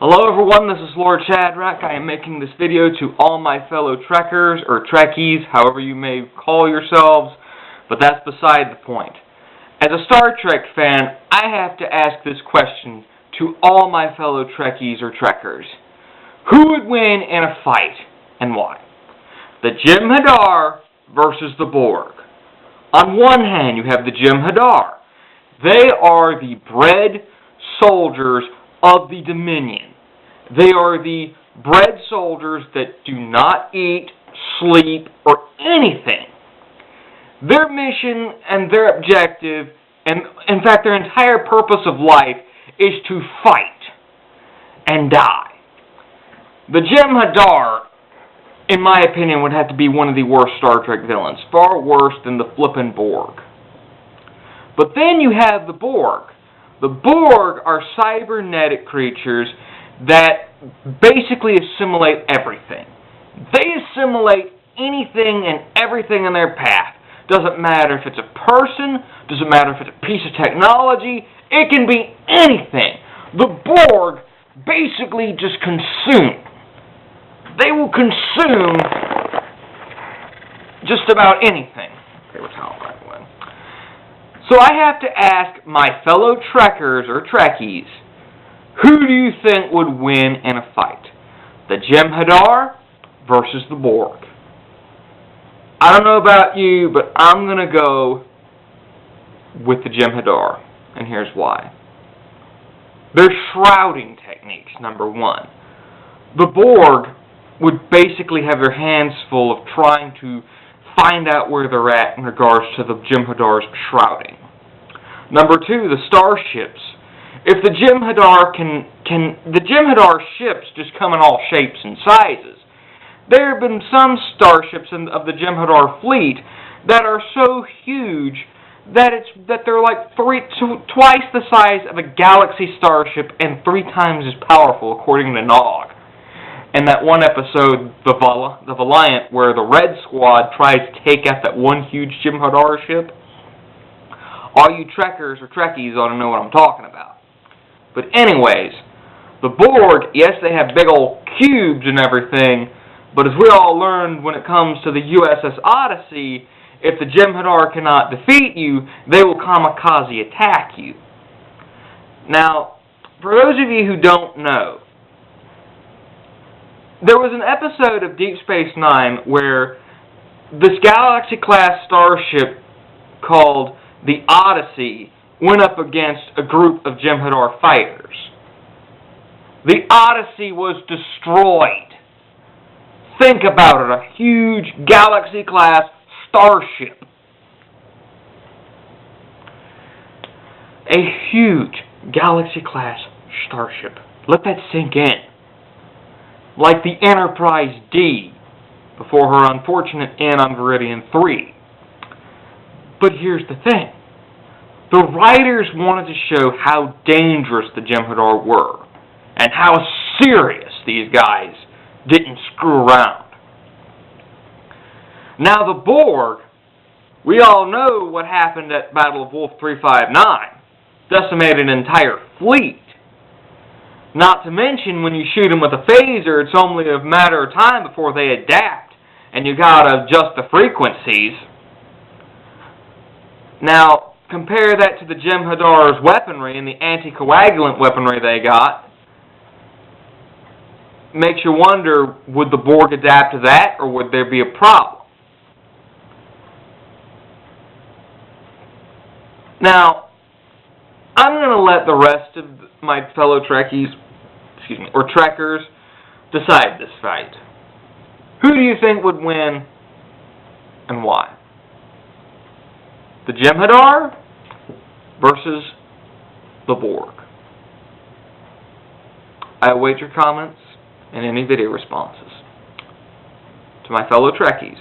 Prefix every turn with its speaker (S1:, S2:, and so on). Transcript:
S1: Hello everyone, this is Lord Shadrach. I am making this video to all my fellow Trekkers, or Trekkies, however you may call yourselves, but that's beside the point. As a Star Trek fan, I have to ask this question to all my fellow Trekkies or Trekkers. Who would win in a fight, and why? The Jem'Hedar versus the Borg. On one hand, you have the Jem'Hedar. They are the bred soldiers of the Dominion. They are the bred soldiers that do not eat, sleep, or anything. Their mission and their objective, and in fact their entire purpose of life, is to fight and die. The Jem'Hadar, in my opinion, would have to be one of the worst Star Trek villains, far worse than the flippin' Borg. But then you have the Borg. The Borg are cybernetic creatures that basically assimilate everything. They assimilate anything and everything in their path. Doesn't matter if it's a person, doesn't matter if it's a piece of technology, it can be anything. The Borg basically just consume. They will consume just about anything. Okay, what's how right away. So I have to ask my fellow Trekkers or Trekkies, who do you think would win in a fight? The Jem'Hadar versus the Borg. I don't know about you, but I'm going to go with the Jem'Hadar, and here's why. Their shrouding techniques, number one. The Borg would basically have their hands full of trying to find out where they're at in regards to the Jem'Hadar's shrouding. Number two, the starships. If the Jem'Hadar the Jem'Hadar ships just come in all shapes and sizes. There have been some starships of the Jem'Hadar fleet that are so huge that they're like twice the size of a galaxy starship and 3 times as powerful, according to Nog. And that one episode, the Valiant, where the Red Squad tries to take out that one huge Jem'Hadar ship. All you Trekkers or Trekkies ought to know what I'm talking about. But anyways, the Borg, yes, they have big old cubes and everything, but as we all learned when it comes to the USS Odyssey, if the Jem'Hadar cannot defeat you, they will kamikaze attack you. Now, for those of you who don't know, there was an episode of Deep Space Nine where this Galaxy-class starship called the Odyssey went up against a group of Jem'Hadar fighters. The Odyssey was destroyed. Think about it, a huge Galaxy-class starship. A huge Galaxy-class starship. Let that sink in. Like the Enterprise D, before her unfortunate end on Veridian 3. But here's the thing. The writers wanted to show how dangerous the Jem'Hadar were, and how serious these guys didn't screw around. Now the Borg, we all know what happened at Battle of Wolf 359. Decimated an entire fleet. Not to mention, when you shoot them with a phaser, it's only a matter of time before they adapt, and you gotta adjust the frequencies. Now, compare that to the Jem'Hadar's weaponry and the anticoagulant weaponry they got. Makes you wonder, would the Borg adapt to that, or would there be a problem? Now, I'm going to let the rest of my fellow Trekkies, or Trekkers, decide this fight. Who do you think would win, and why? The Jem'Hadar versus the Borg. I await your comments and any video responses. To my fellow Trekkies,